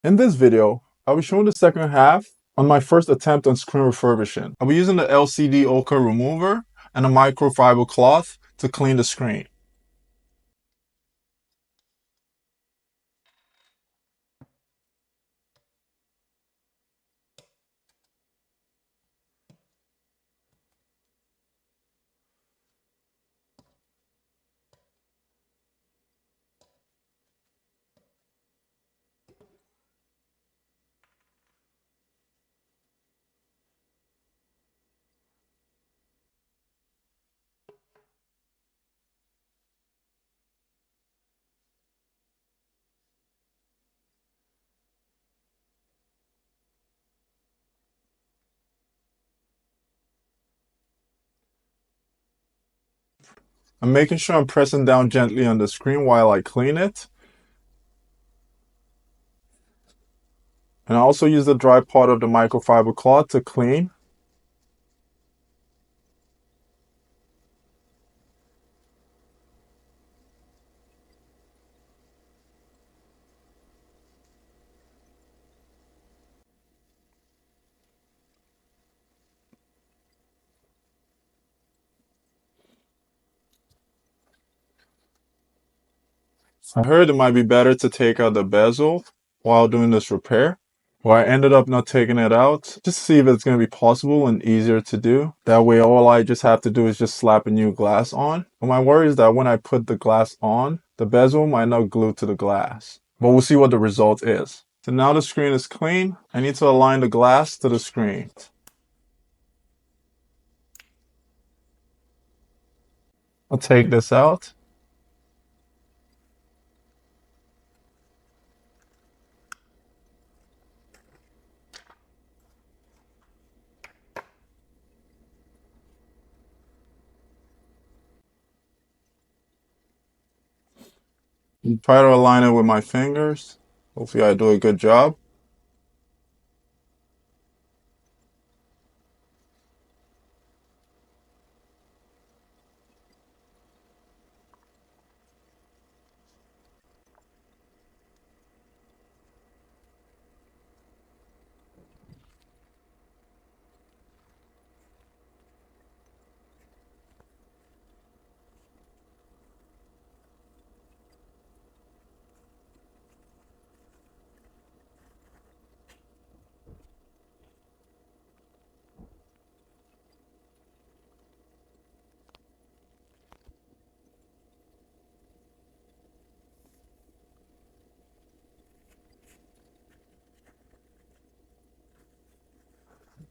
In this video, I'll be showing the second half on my first attempt on screen refurbishing. I'll be using the LCD ochre remover and a microfiber cloth to clean the screen. I'm making sure I'm pressing down gently on the screen while I clean it. And I also use the dry part of the microfiber cloth to clean. I heard it might be better to take out the bezel while doing this repair. Well, I ended up not taking it out just to see if it's going to be possible and easier to do. That way, all I just have to do is just slap a new glass on. But my worry is that when I put the glass on, the bezel might not glue to the glass. But we'll see what the result is. So now the screen is clean. I need to align the glass to the screen. I'll take this out. And try to align it with my fingers. Hopefully I do a good job.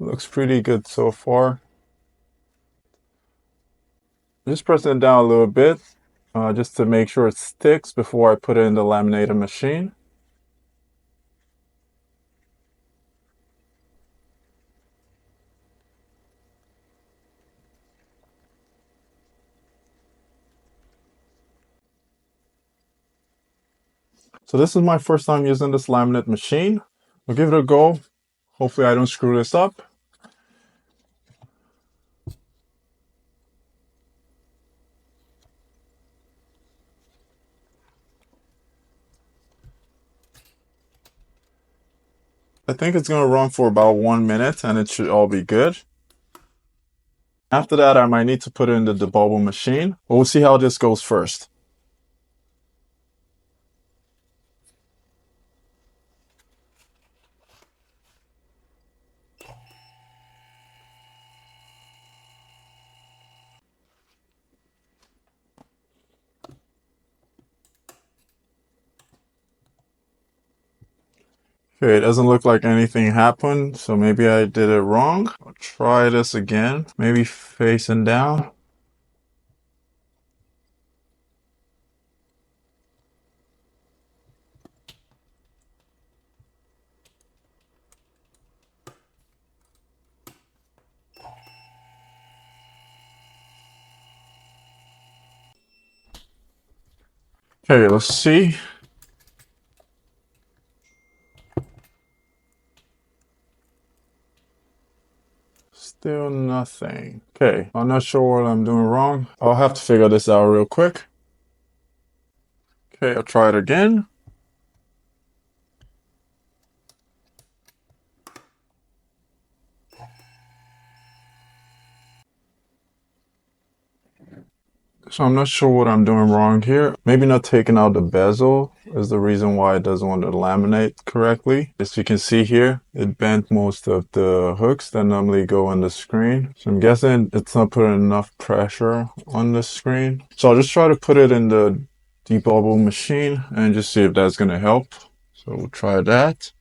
Looks pretty good so far. Just pressing it down a little bit just to make sure it sticks before I put it in the laminating machine. So this is my first time using this laminate machine. I'll give it a go. Hopefully I don't screw this up. I think it's going to run for about 1 minute and it should all be good. After that, I might need to put it in the debubble machine, but we'll see how this goes first. Okay, it doesn't look like anything happened, so maybe I did it wrong. I'll try this again, maybe facing down. Okay, let's see. Still nothing. Okay, I'm not sure what I'm doing wrong. I'll have to figure this out real quick. Okay, I'll try it again. So I'm not sure what I'm doing wrong here. Maybe not taking out the bezel is the reason why it doesn't want to laminate correctly. As you can see here, it bent most of the hooks that normally go on the screen. So I'm guessing it's not putting enough pressure on the screen. So I'll just try to put it in the Debubbling machine and just see if that's going to help. So we'll try that.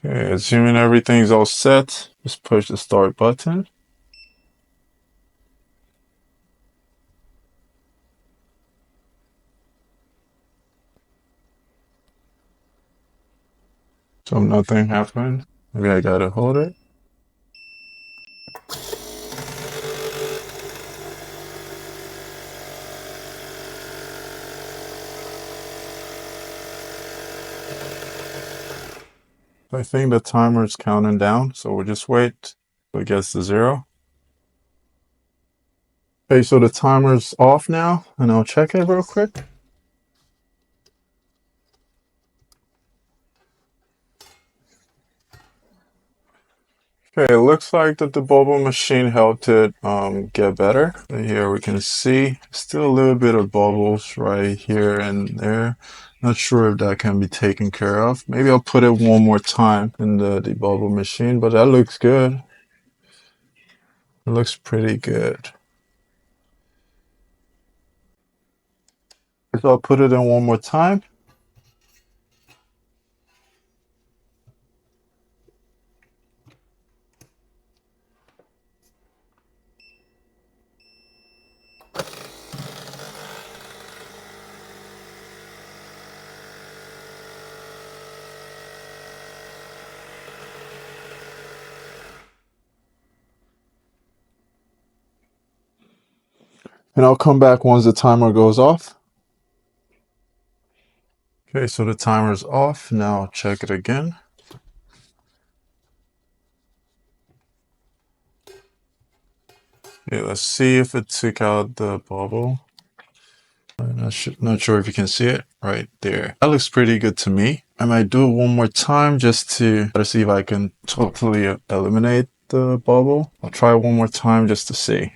Okay, assuming everything's all set, just push the start button. So nothing happened. Maybe I gotta hold it. I think the timer is counting down, so we'll just wait till it gets to 0. Okay, so the timer's off now, and I'll check it real quick. Okay, it looks like that the bubble machine helped it get better. Here we can see still a little bit of bubbles right here and there. Not sure if that can be taken care of. Maybe I'll put it one more time in the debubble machine, but that looks good. It looks pretty good. So I'll put it in one more time. And I'll come back once the timer goes off. Okay, so the timer's off. Now I'll check it again. Okay, let's see if it took out the bubble. I'm not sure if you can see it right there. That looks pretty good to me. I might do it one more time just to see if I can totally eliminate the bubble. I'll try one more time just to see.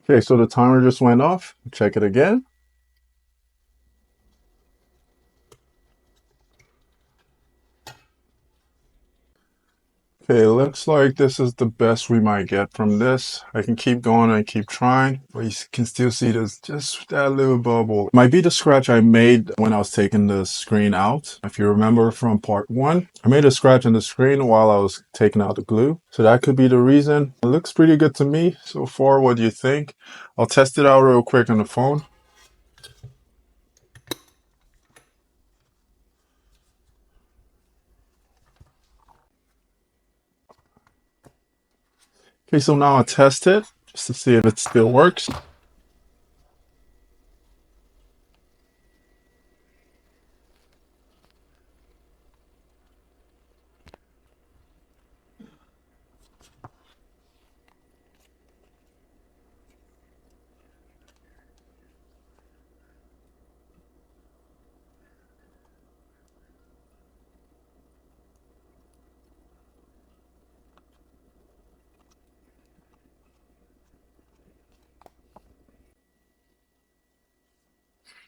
Okay, so the timer just went off. Check it again. Okay, it looks like this is the best we might get from this. I can keep going and keep trying, but you can still see there's just that little bubble. It might be the scratch I made when I was taking the screen out. If you remember from part 1, I made a scratch in the screen while I was taking out the glue. So that could be the reason. It looks pretty good to me so far. What do you think? I'll test it out real quick on the phone. Okay, so now I'll test it just to see if it still works.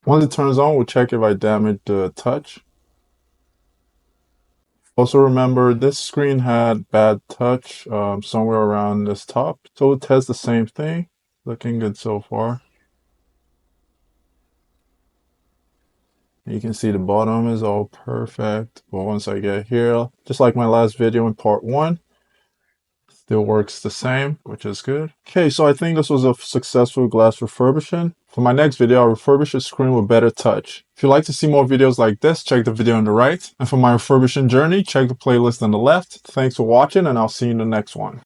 Once it turns on, we'll check if I damaged the touch. Also remember, this screen had bad touch somewhere around this top. So we'll test the same thing. Looking good so far. You can see the bottom is all perfect. But once I get here, just like my last video in part 1, still works the same, which is good. Okay, so I think this was a successful glass refurbishing. For my next video, I'll refurbish a screen with better touch. If you'd like to see more videos like this, check the video on the right. And for my refurbishing journey, check the playlist on the left. Thanks for watching, and I'll see you in the next one.